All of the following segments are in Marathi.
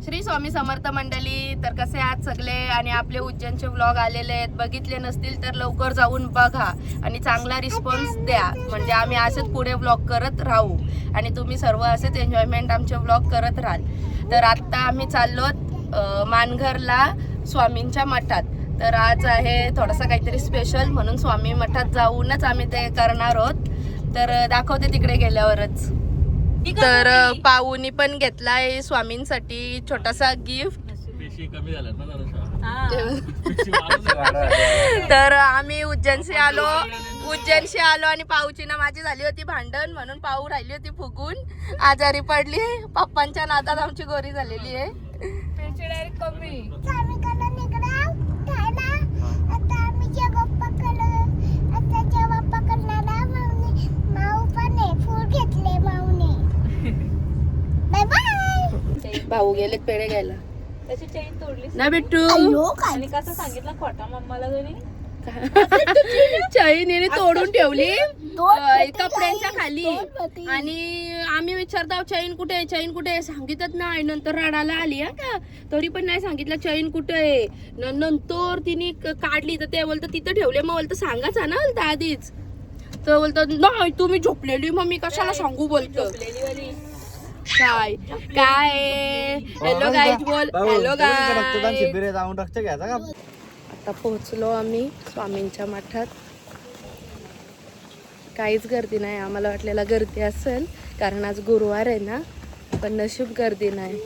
श्री स्वामी समर्थ मंडळी, तर कसे आहात सगळे? आणि आपले उज्जैनचे व्लॉग आलेले आहेत, बघितले नसतील तर लवकर जाऊन बघा आणि चांगला रिस्पॉन्स द्या. म्हणजे आम्ही असेच पुढे व्लॉग करत राहू आणि तुम्ही सर्व असेच एन्जॉयमेंट आमचे व्लॉग करत राहाल. तर आत्ता आम्ही चाललोत मानघरला स्वामींच्या मठात. तर आज आहे थोडासा काहीतरी स्पेशल, म्हणून स्वामी मठात जाऊनच आम्ही ते करणार आहोत. तर दाखवते तिकडे गेल्यावरच. तर पाऊनी पण घेतलाय स्वामींसाठी छोटासा गिफ्ट. तर आम्ही उज्जैनशी आलो आणि पाऊची ना माझी झाली होती भांडण, म्हणून पाऊ राहिली होती फुगून आजारी पडली. पप्पांच्या नादात आमची गोरी झालेली आहे. भाऊ गेलेत पेढे घ्यायला. त्याची चेन तोडली ना बिट्टू. आणि कसं सांगितलं खोटा मम्माला घरी चैन तोडून ठेवली कपड्यांच्या खाली. आणि आम्ही विचारतो चैन कुठे आहे, चैन कुठे आहे, सांगितच नाही. नंतर रडायला आली का, तरी पण नाही सांगितलं चैन कुठे आहे. नंतर तिने काढली तर ते बोलतं तिथं ठेवले. मग बोलतं सांगायचं ना बोलतं आधीच. तर बोलतं नाही तुम्ही झोपलेली, मग मी कशाला सांगू बोलतो. काय काय हॅलो गाईज बोल. Hello guys. आता पोहोचलो आम्ही स्वामींच्या मठात. काहीच गर्दी नाही. आम्हाला वाटलेला गर्दी असेल कारण आज गुरुवार आहे ना, पण नशीब गर्दी नाही.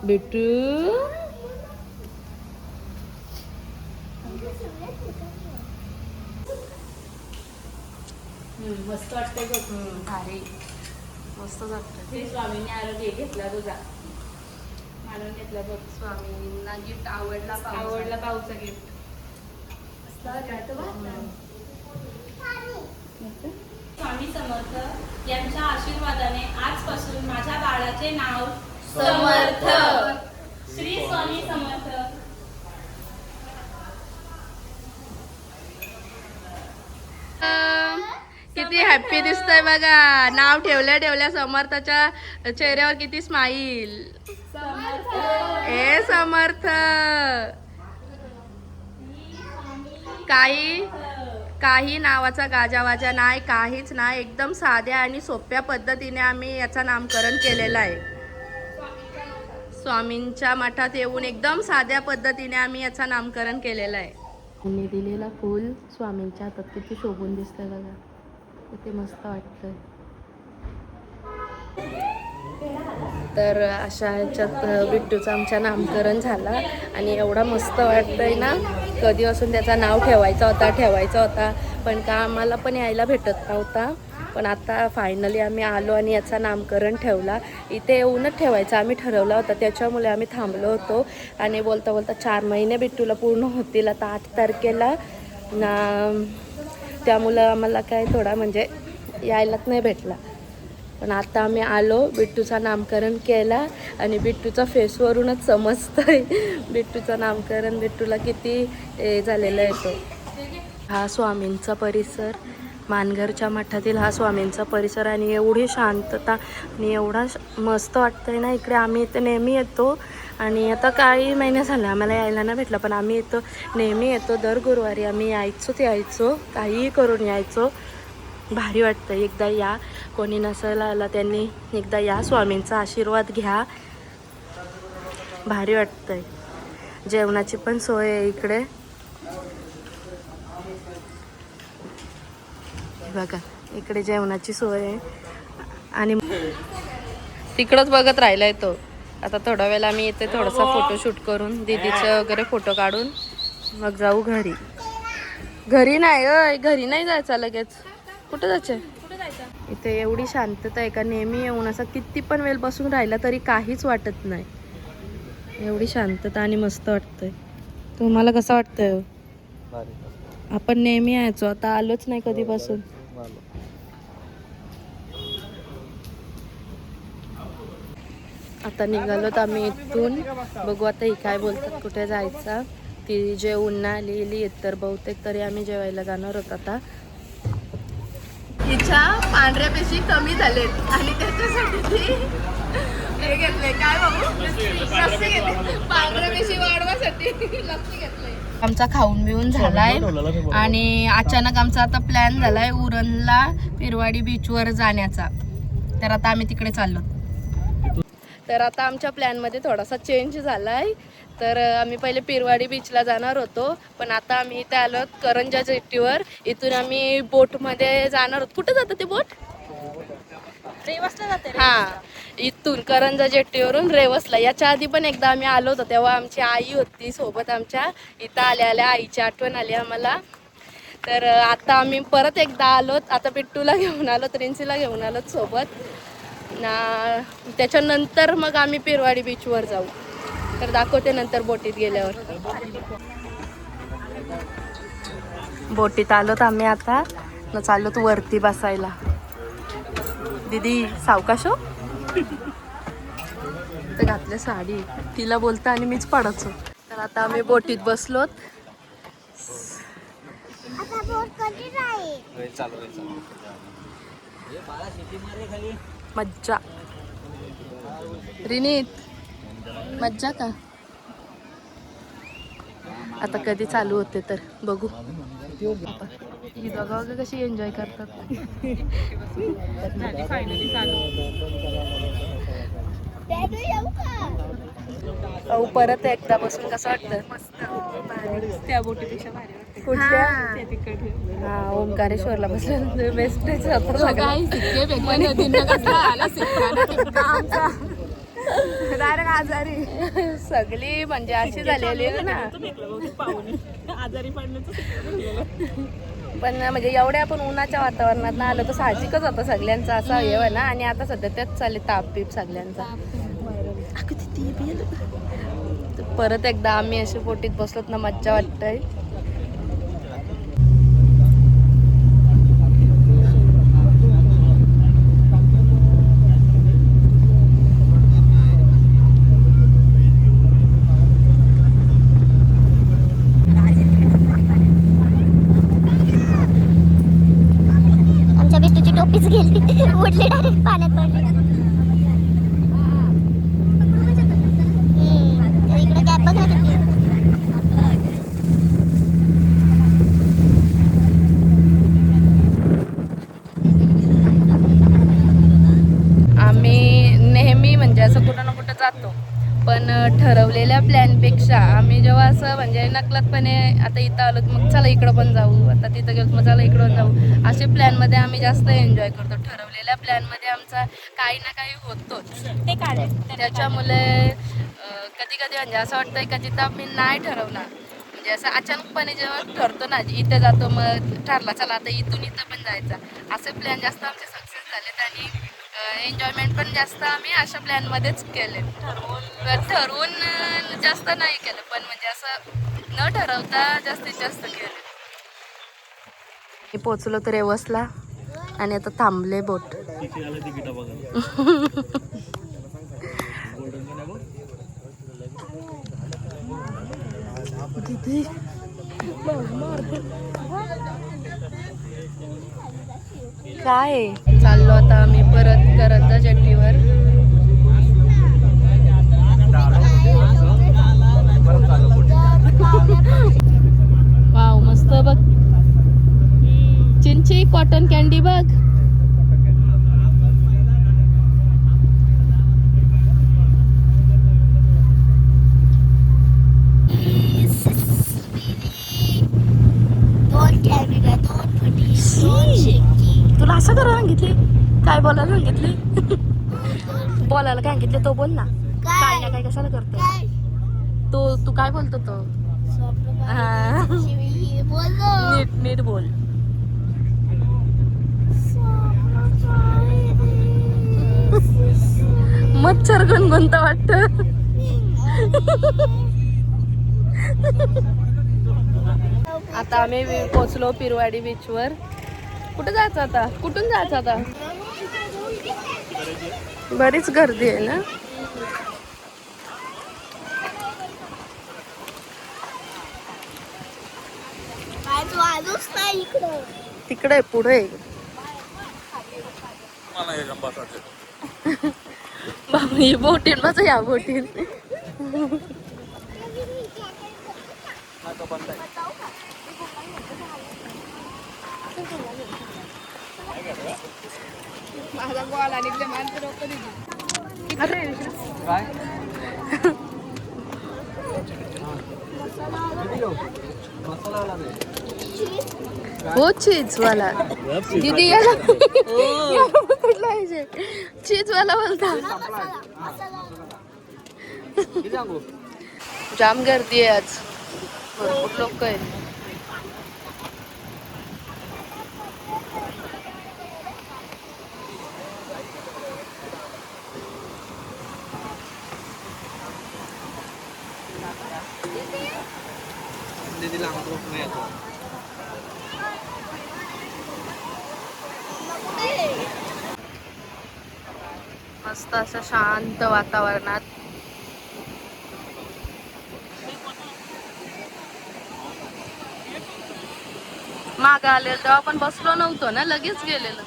बिट्टू मस्त वाटतंय बघ. भारी मस्त वाटतं. ते स्वामींनी आरोग्य घेतला तुझा मानून घेतला बघ. स्वामींना गिफ्ट आवडला पाऊचा गिफ्ट. स्वामी समर्थ यांच्या आशीर्वादाने आजपासून माझ्या बाळाचे नाव समर्थ. श्री स्वामी समर्थ. किती हॅप्पी दिसतंय बघा. नाव ठेवल्या समर्थाच्या चेहऱ्यावर किती स्माईल. ए समर्थ. काही नावाचा गाजावाजा नाही, काहीच नाही. एकदम साध्या आणि सोप्या पद्धतीने आम्ही याचं नामकरण केलेलं आहे. स्वामींच्या मठात येऊन एकदम साध्या पद्धतीने आम्ही याचं नामकरण केलेलं आहे. त्यांनी दिलेला फूल स्वामींच्या हातात किती शोभून दिसतंय बघा, किती मस्त वाटतंय. तर अशा ह्याच्यात बिट्टूचं आमच्या नामकरण झाला आणि एवढा मस्त वाटतंय ना. कधीपासून त्याचं नाव ठेवायचा होता पण का आम्हाला पण यायला भेटत नव्हता. पण आता फायनली आम्ही आलो आणि याचा नामकरण ठेवला. इथे येऊनच ठेवायचा आम्ही ठरवला होता, त्याच्यामुळे आम्ही थांबलो होतो. आणि बोलता बोलता 4 महिने बिट्टूला पूर्ण होतील आता 8 तारखेला ना. त्यामुळं आम्हाला काय थोडा म्हणजे यायलाच नाही भेटला. पण आता आम्ही आलो, बिट्टूचं नामकरण केला आणि बिट्टूचा फेसवरूनच समजतंय बिट्टूचं नामकरण बिट्टूला किती झालेलं आहे तो. हा स्वामींचा परिसर, मानघरच्या मठातील हा स्वामींचा परिसर. आणि एवढी शांतता आणि एवढा मस्त वाटतंय ना इकडे. आम्ही इथे नेहमी येतो आणि आता काही महिने झाले आम्हाला यायला नाही भेटलं, पण आम्ही नेहमी येतो. दर गुरुवारी आम्ही यायचो, काहीही करून यायचो. भारी वाटतं. एकदा या, कोणी नसेल आला त्यांनी एकदा या, स्वामींचा आशीर्वाद घ्या. भारी वाटतंय. जेवणाची पण सोय आहे इकडे. बघा इकडे जेवणाची सोय आहे आणि तिकडंच बघत राहिलाय तो. आता थोडा वेळ आम्ही येते थोडासा फोटोशूट करून दीदीचं वगैरे फोटो काढून मग जाऊ घरी. घरी नाही अय, घरी नाही जायचं लगेच. कुठं जायचं? इथे एवढी शांतता आहे का नेहमी येऊन असं किती पण वेळ बसून राहिला तरी काहीच वाटत नाही. एवढी शांतता आणि मस्त वाटतंय. तुम्हाला कसं वाटतंय? आपण नेहमी यायचो, आता आलोच नाही कधीपासून. आता निघालोत आम्ही इथून. बघू आता ही काय बोलतात कुठे जायचं. ती जेवून ना आलेली तर बहुतेक तरी आम्ही जेवायला जाणार आहोत आता. हिच्या पांढऱ्या पेशी कमी झालेत आणि त्याच्यासाठी ती हे घेतलंय. काय बाबू? लस्सी घेतली. पांढऱ्या पेशी वाढवासाठी लस्सी घेतलंय. आमचा खाऊन बिऊन झालाय आणि अचानक आमचा आता प्लॅन झालाय उरणला पिरवाडी बीचवर जाण्याचा. तर आता आम्ही तिकडे चाललो. तर आता आमच्या प्लॅनमध्ये थोडासा चेंज झालाय. तर आम्ही पहिले पिरवाडी बीचला जाणार होतो, पण आता आम्ही इथे आलो करंजा जेट्टीवर. इथून आम्ही बोटमध्ये जाणार आहोत. कुठं जातं ते बोट? रेवसला जाते. हां, इथून करंजा जेट्टीवरून रेवसला. याच्या आधी पण एकदा आम्ही आलो होतो, तेव्हा आमची आई होती सोबत आमच्या. इथं आल्या आल्या आईची आठवण आली आम्हाला. तर आता आम्ही परत एकदा आलोत. आता बिट्टूला घेऊन आलोत, रिन्सीला घेऊन आलोत सोबत ना. त्याच्यानंतर मग आम्ही पिरवाडी बीचवर जाऊ. तर दाखवते नंतर बोटीत गेल्यावर. बोटीत आलोत आम्ही आता न चाललोत वरती बसायला. दीदी सावकाश हो. तर घातले साडी तिला बोलता आणि मीच पडायचो. तर आता आम्ही बोटीत बसलोत. मज्जा. रिनीत मज्जा का? आता कधी चालू होते तर बघू. ही दोघं वगैरे कशी एन्जॉय करतात. फायनली चालू. अहो परत एकदा बसून कसं वाटतं? मस्त. त्या बोटीपेक्षा भारी वाटते. कुठल्या? हा, ओंकारेश्वरला बसल्यानंतर बेस्टच डायरेक्ट आजारी सगळी म्हणजे अशी झालेली ना. आजारी पण म्हणजे एवढ्या आपण उन्हाच्या वातावरणात ना आलं तर साहजिकच होतं सगळ्यांचं असं हे ना. आणि आता सध्या त्याच चालले ताप बीप सगळ्यांचा. परत एकदा आम्ही अशी बोटीत बसलोत ना, मज्जा वाटतंय. आमच्या बिट्टूची टोपीच गेली, उडली डायरेक्ट पाण्यात पडली. इकडे कॅप बघा किती. आम्ही नेहमी म्हणजे असं कुठं ना कुठं जातो, पण ठरवलेल्या प्लॅनपेक्षा आम्ही जेव्हा असं म्हणजे नकलतपणे आता इथं आलो मग चला इकडं पण जाऊ, आता तिथं गेलो मग चला इकडं जाऊ, असे प्लॅनमध्ये आम्ही जास्त एन्जॉय करतो. ठरवलेल्या प्लॅनमध्ये आमचा काही ना काही होतोच ते काढे. त्याच्यामुळे कधी कधी म्हणजे असं वाटतं का जिथं आम्ही नाही ठरवला म्हणजे असं अचानकपणे जेव्हा ठरतो ना इथे जातो मग ठरला चला आता इथून इथं पण जायचा, असे प्लॅन जास्त आमचे सक्सेस झालेत. आणि एन्जॉयमेंट पण जास्त आम्ही अशा प्लॅनमध्येच केले. ठरवून जास्त नाही केलं, पण म्हणजे असं न ठरवता जास्तीत जास्त केलं. पोचलो तर रेवसला आणि आता थांबले बोट. काय चाललो आता आम्ही परत करंजा जेट्टीवर. वाव मस्त बघ, चिंची कॉटन कॅन्डी बघ. तुला असं करा सांगितले, काय बोलायला सांगितले? बोलायला काय सांगितले तो बोल ना. काय ना काय कशाला करतो तू काय बोलतो तो? हा. नीट नीट बोल. मच्छर गणगणता वाटत. आता आम्ही पोचलो पिरवाडी बीचवर. कुठं जायचं आता? कुठून जायचं आता? बरीच गर्दी आहे ना. तिकडे पुढे बाबा बोटीन माझं या बोटीन. माझा बॉल आणि माणसं डोकं दिली. अरे हो चीज वाला दीदी याला कुठला आहे चीज वाला बोलता. जाम गर्दी आहे आज, भरपूर लोक आहेत. मस्त असं शांत वातावरणात मागं आले तेव्हा आपण बसलो नव्हतो ना, लगेच गेलेलो.